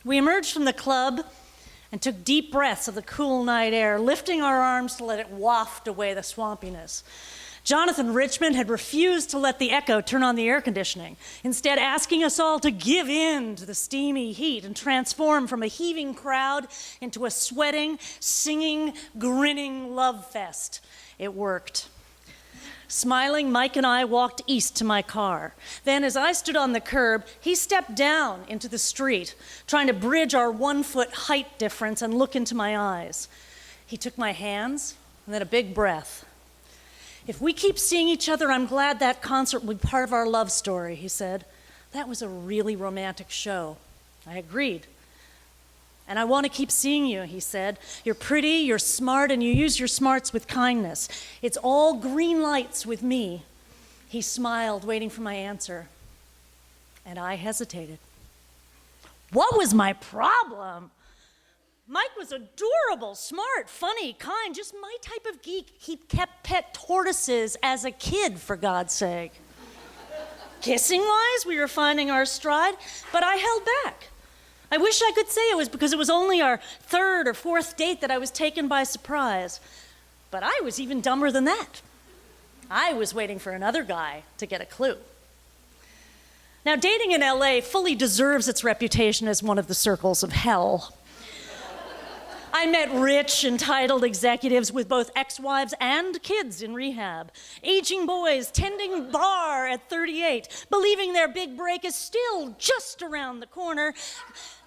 We emerged from the club and took deep breaths of the cool night air, lifting our arms to let it waft away the swampiness. Jonathan Richmond had refused to let the Echo turn on the air conditioning, instead asking us all to give in to the steamy heat and transform from a heaving crowd into a sweating, singing, grinning love fest. It worked. Smiling, Mike and I walked east to my car. Then, as I stood on the curb, he stepped down into the street, trying to bridge our 1-foot height difference and look into my eyes. He took my hands and then a big breath. "If we keep seeing each other, I'm glad that concert will be part of our love story," he said. "That was a really romantic show." I agreed. "And I want to keep seeing you," he said. "You're pretty, you're smart, and you use your smarts with kindness. It's all green lights with me." He smiled, waiting for my answer. And I hesitated. What was my problem? Mike was adorable, smart, funny, kind, just my type of geek. He'd kept pet tortoises as a kid, for God's sake. Kissing-wise, we were finding our stride, but I held back. I wish I could say it was because it was only our 3rd or 4th date that I was taken by surprise. But I was even dumber than that. I was waiting for another guy to get a clue. Now, dating in LA fully deserves its reputation as one of the circles of hell. I met rich, entitled executives with both ex-wives and kids in rehab. Aging boys tending bar at 38, believing their big break is still just around the corner.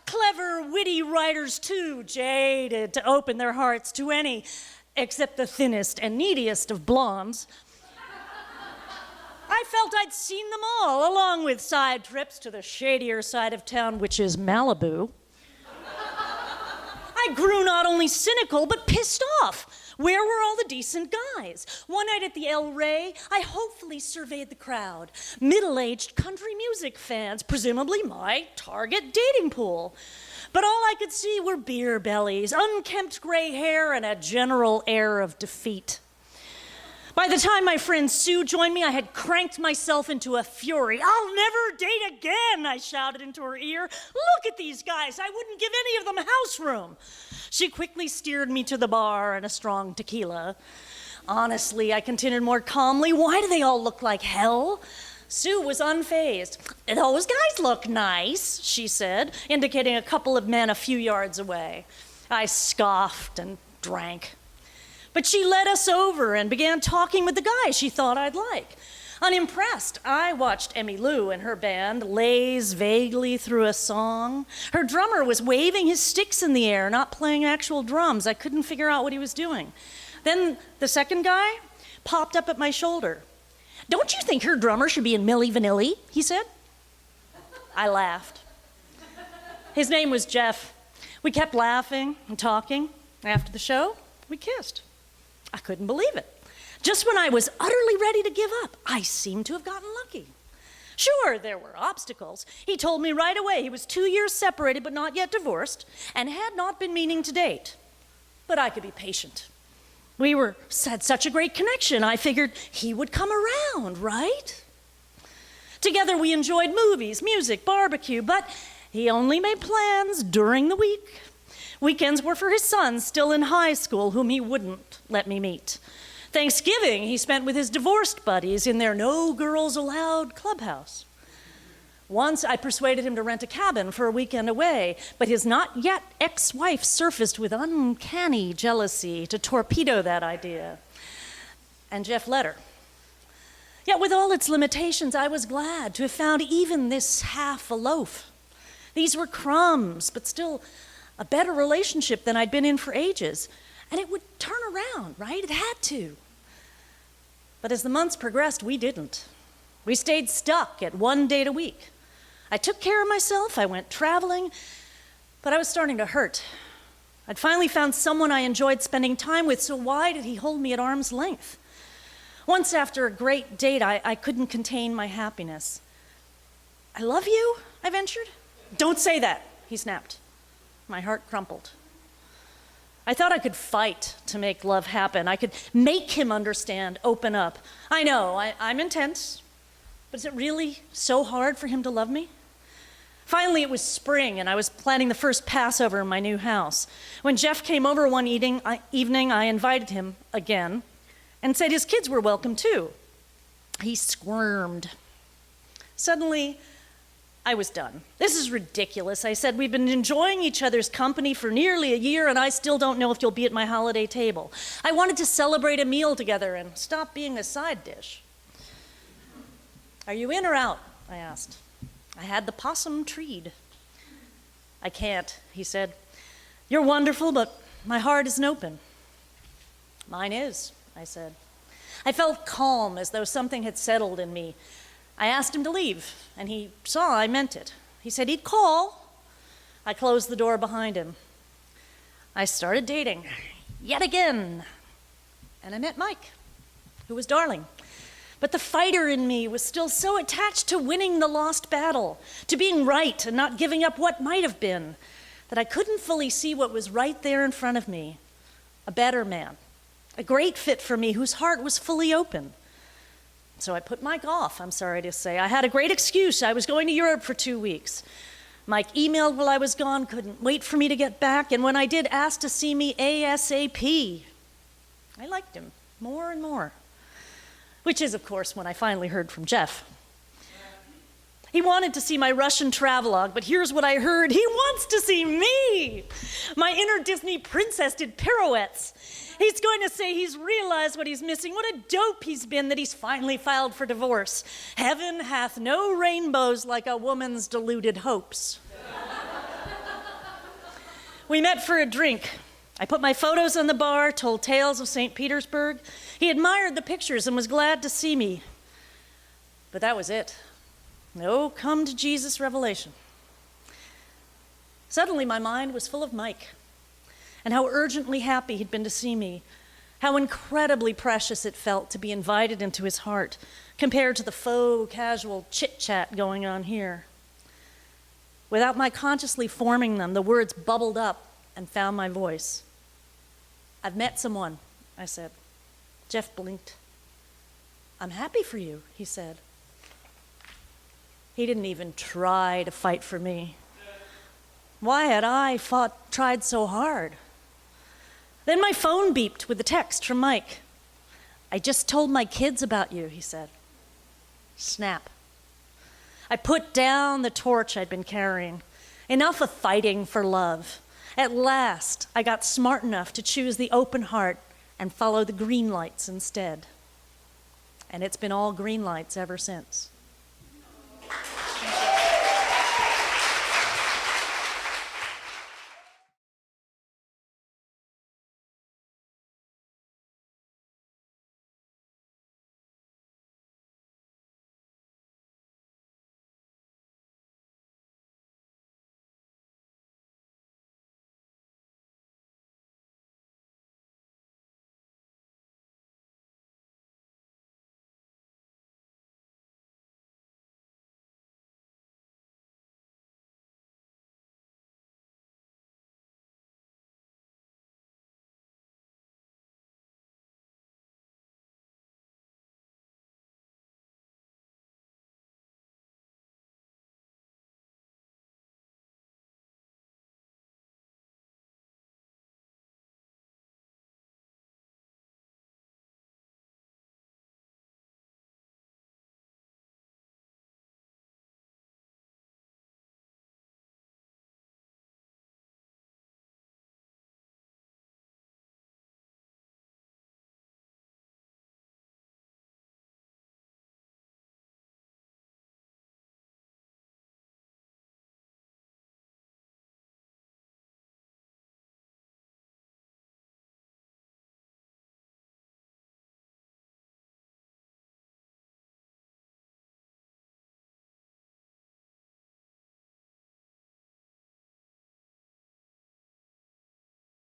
Clever, witty writers too, jaded to open their hearts to any except the thinnest and neediest of blondes. I felt I'd seen them all, along with side trips to the shadier side of town, which is Malibu. I grew not only cynical, but pissed off. Where were all the decent guys? One night at the El Rey, I hopefully surveyed the crowd. Middle-aged country music fans, presumably my target dating pool. But all I could see were beer bellies, unkempt gray hair, and a general air of defeat. By the time my friend Sue joined me, I had cranked myself into a fury. "I'll never date again," I shouted into her ear. "Look at these guys. I wouldn't give any of them house room." She quickly steered me to the bar and a strong tequila. "Honestly," I continued more calmly, "why do they all look like hell?" Sue was unfazed. "Those guys look nice," she said, indicating a couple of men a few yards away. I scoffed and drank. But she led us over and began talking with the guy she thought I'd like. Unimpressed, I watched Amy Lou and her band laze vaguely through a song. Her drummer was waving his sticks in the air, not playing actual drums. I couldn't figure out what he was doing. Then the second guy popped up at my shoulder. "Don't you think her drummer should be in Milli Vanilli?" he said. I laughed. His name was Jeff. We kept laughing and talking. After the show, we kissed. I couldn't believe it. Just when I was utterly ready to give up, I seemed to have gotten lucky. Sure, there were obstacles. He told me right away he was 2 years separated but not yet divorced and had not been meaning to date. But I could be patient. We had such a great connection, I figured he would come around, right? Together we enjoyed movies, music, barbecue, but he only made plans during the week. Weekends were for his son, still in high school, whom he wouldn't let me meet. Thanksgiving he spent with his divorced buddies in their no girls allowed clubhouse. Once I persuaded him to rent a cabin for a weekend away, but his not yet ex-wife surfaced with uncanny jealousy to torpedo that idea. And Jeff let her. Yet with all its limitations, I was glad to have found even this half a loaf. These were crumbs, but still a better relationship than I'd been in for ages. And it would turn around, right? It had to. But as the months progressed, we didn't. We stayed stuck at 1 date a week. I took care of myself, I went traveling, but I was starting to hurt. I'd finally found someone I enjoyed spending time with, so why did he hold me at arm's length? Once after a great date, I couldn't contain my happiness. "I love you," I ventured. "Don't say that," he snapped. My heart crumpled. I thought I could fight to make love happen. I could make him understand, open up. I know, I'm intense, but is it really so hard for him to love me? Finally, it was spring, and I was planning the first Passover in my new house. When Jeff came over one evening, I invited him again and said his kids were welcome too. He squirmed. Suddenly, I was done. This is ridiculous, I said. We've been enjoying each other's company for nearly a year, and I still don't know if you'll be at my holiday table. I wanted to celebrate a meal together and stop being a side dish. Are you in or out? I asked. I had the possum treed. I can't, he said. You're wonderful, but my heart isn't open. Mine is, I said. I felt calm, as though something had settled in me. I asked him to leave, and he saw I meant it. He said he'd call. I closed the door behind him. I started dating, yet again. And I met Mike, who was darling. But the fighter in me was still so attached to winning the lost battle, to being right and not giving up what might have been, that I couldn't fully see what was right there in front of me. A better man, a great fit for me, whose heart was fully open. So I put Mike off, I'm sorry to say. I had a great excuse. I was going to Europe for 2 weeks. Mike emailed while I was gone, couldn't wait for me to get back, and when I did, asked to see me ASAP. I liked him more and more. Which is, of course, when I finally heard from Jeff. He wanted to see my Russian travelogue, but here's what I heard. He wants to see me! My inner Disney princess did pirouettes. He's going to say he's realized what he's missing, what a dope he's been that he's finally filed for divorce. Heaven hath no rainbows like a woman's deluded hopes. We met for a drink. I put my photos on the bar, told tales of St. Petersburg. He admired the pictures and was glad to see me. But that was it. No come to Jesus revelation. Suddenly my mind was full of Mike and how urgently happy he'd been to see me, how incredibly precious it felt to be invited into his heart compared to the faux casual chit-chat going on here. Without my consciously forming them, the words bubbled up and found my voice. I've met someone, I said. Jeff blinked. I'm happy for you, he said. He didn't even try to fight for me. Why had I tried so hard? Then my phone beeped with a text from Mike. I just told my kids about you, he said. Snap. I put down the torch I'd been carrying. Enough of fighting for love. At last, I got smart enough to choose the open heart and follow the green lights instead. And it's been all green lights ever since.